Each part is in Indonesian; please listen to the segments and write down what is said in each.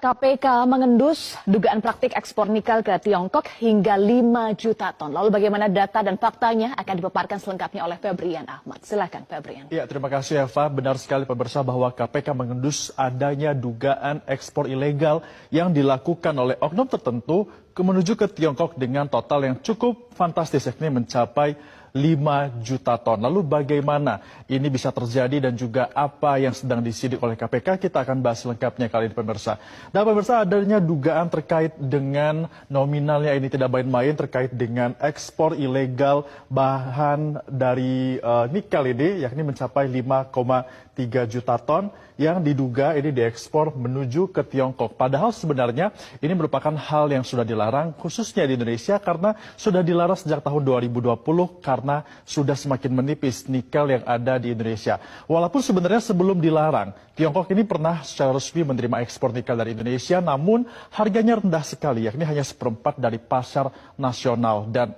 KPK mengendus dugaan praktik ekspor nikel ke Tiongkok hingga 5 juta ton. Lalu bagaimana data dan faktanya akan dipaparkan selengkapnya oleh Febrian Ahmad. Silakan Febrian. Ya, terima kasih Eva. Benar sekali pemirsa bahwa KPK mengendus adanya dugaan ekspor ilegal yang dilakukan oleh oknum tertentu menuju ke Tiongkok dengan total yang cukup fantastis, yakni mencapai 5 juta ton. Lalu bagaimana ini bisa terjadi dan juga apa yang sedang disidik oleh KPK, kita akan bahas lengkapnya kali ini pemirsa. Dan pemirsa, adanya dugaan terkait dengan nominalnya ini tidak main-main terkait dengan ekspor ilegal bahan dari nikel ini, yakni mencapai 5,3 juta ton yang diduga ini diekspor menuju ke Tiongkok. Padahal sebenarnya ini merupakan hal yang sudah dilarang khususnya di Indonesia karena sudah dilarang sejak tahun 2020 karena sudah semakin menipis nikel yang ada di Indonesia. Walaupun sebenarnya sebelum dilarang, Tiongkok ini pernah secara resmi menerima ekspor nikel dari Indonesia, namun harganya rendah sekali, yakni hanya seperempat dari pasar nasional dan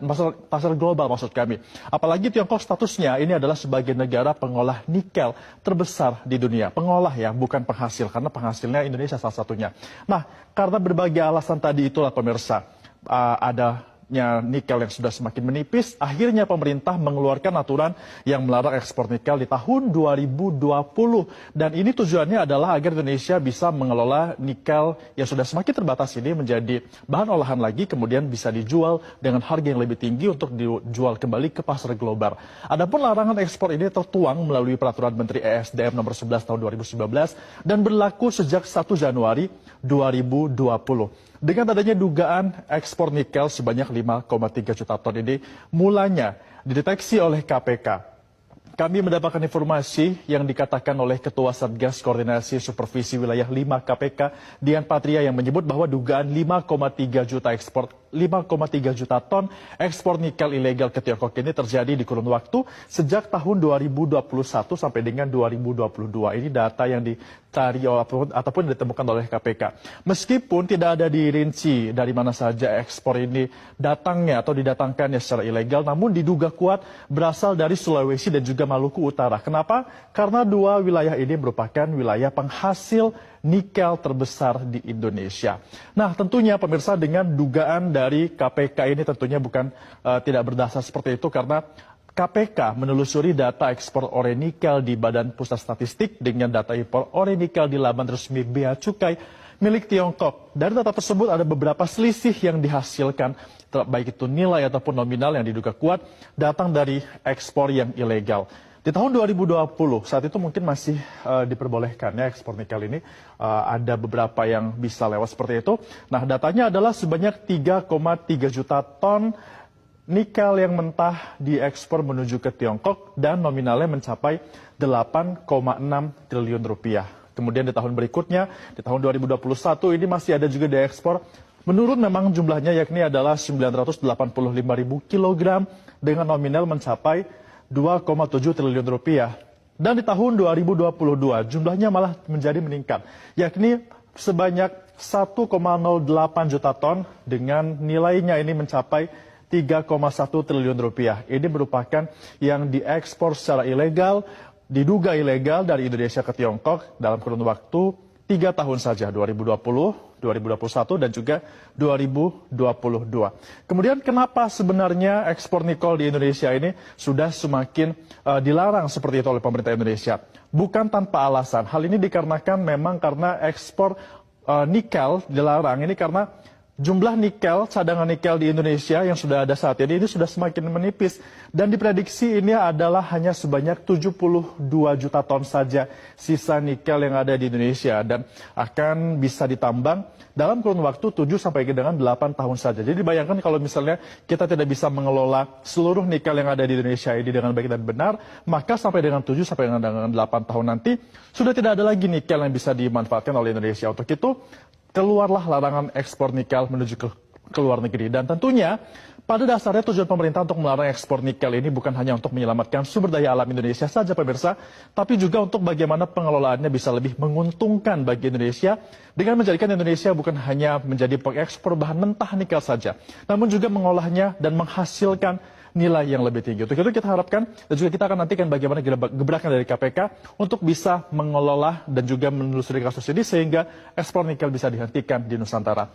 pasar global maksud kami. Apalagi Tiongkok statusnya ini adalah sebagai negara pengolah nikel terbesar di dunia. Pengolah ya, bukan penghasil, karena penghasilnya Indonesia salah satunya. Nah, karena berbagai alasan tadi itulah pemirsa, adanya nikel yang sudah semakin menipis, akhirnya pemerintah mengeluarkan aturan yang melarang ekspor nikel di tahun 2020. Dan ini tujuannya adalah agar Indonesia bisa mengelola nikel yang sudah semakin terbatas ini menjadi bahan olahan lagi, kemudian bisa dijual dengan harga yang lebih tinggi untuk dijual kembali ke pasar global. Adapun larangan ekspor ini tertuang melalui Peraturan Menteri ESDM nomor 11 tahun 2019 dan berlaku sejak 1 Januari 2020. Dengan adanya dugaan ekspor nikel sebanyak 5,3 juta ton ini mulanya dideteksi oleh KPK. Kami mendapatkan informasi yang dikatakan oleh Ketua Satgas Koordinasi Supervisi Wilayah 5 KPK, Dian Patria, yang menyebut bahwa dugaan 5,3 juta ton ekspor nikel ilegal ke Tiongkok ini terjadi di kurun waktu sejak tahun 2021 sampai dengan 2022. Ini data yang dicari ataupun ditemukan oleh KPK. Meskipun tidak ada dirinci dari mana saja ekspor ini datangnya atau didatangkannya secara ilegal, namun diduga kuat berasal dari Sulawesi dan juga Maluku Utara. Kenapa? Karena dua wilayah ini merupakan wilayah penghasil nikel terbesar di Indonesia. Nah, tentunya pemirsa, dengan dugaan dari KPK ini tentunya bukan tidak berdasar seperti itu, karena KPK menelusuri data ekspor ore nikel di Badan Pusat Statistik dengan data impor ore nikel di laman resmi Bea Cukai milik Tiongkok. Dari data tersebut ada beberapa selisih yang dihasilkan, baik itu nilai ataupun nominal yang diduga kuat datang dari ekspor yang ilegal. Di tahun 2020, saat itu mungkin masih diperbolehkan ya ekspor nikel ini. Ada beberapa yang bisa lewat seperti itu. Nah, datanya adalah sebanyak 3,3 juta ton nikel yang mentah diekspor menuju ke Tiongkok dan nominalnya mencapai 8,6 triliun rupiah. Kemudian di tahun berikutnya, di tahun 2021 ini masih ada juga diekspor. Menurun memang jumlahnya, yakni adalah 985.000 kilogram dengan nominal mencapai 2,7 triliun rupiah. Dan di tahun 2022 jumlahnya malah menjadi meningkat, yakni sebanyak 1,08 juta ton dengan nilainya ini mencapai 3,1 triliun rupiah. Ini merupakan yang diekspor secara ilegal, diduga ilegal dari Indonesia ke Tiongkok dalam kurun waktu 3 tahun saja, 2020, 2021, dan juga 2022. Kemudian kenapa sebenarnya ekspor nikel di Indonesia ini sudah semakin dilarang seperti itu oleh pemerintah Indonesia? Bukan tanpa alasan. Hal ini dikarenakan memang karena ekspor nikel dilarang ini karena jumlah nikel, cadangan nikel di Indonesia yang sudah ada saat ini sudah semakin menipis. Dan diprediksi ini adalah hanya sebanyak 72 juta ton saja sisa nikel yang ada di Indonesia. Dan akan bisa ditambang dalam kurun waktu 7 sampai dengan 8 tahun saja. Jadi bayangkan kalau misalnya kita tidak bisa mengelola seluruh nikel yang ada di Indonesia ini dengan baik dan benar, maka sampai dengan 7 sampai dengan 8 tahun nanti sudah tidak ada lagi nikel yang bisa dimanfaatkan oleh Indonesia. Untuk itu, keluarlah larangan ekspor nikel menuju ke luar negeri. Dan tentunya pada dasarnya tujuan pemerintah untuk melarang ekspor nikel ini bukan hanya untuk menyelamatkan sumber daya alam Indonesia saja pemirsa, tapi juga untuk bagaimana pengelolaannya bisa lebih menguntungkan bagi Indonesia dengan menjadikan Indonesia bukan hanya menjadi pengekspor bahan mentah nikel saja, namun juga mengolahnya dan menghasilkan nilai yang lebih tinggi. Untuk itu kita harapkan dan juga kita akan nantikan bagaimana gebrakan dari KPK untuk bisa mengelola dan juga menelusuri kasus ini sehingga ekspor nikel bisa dihentikan di Nusantara.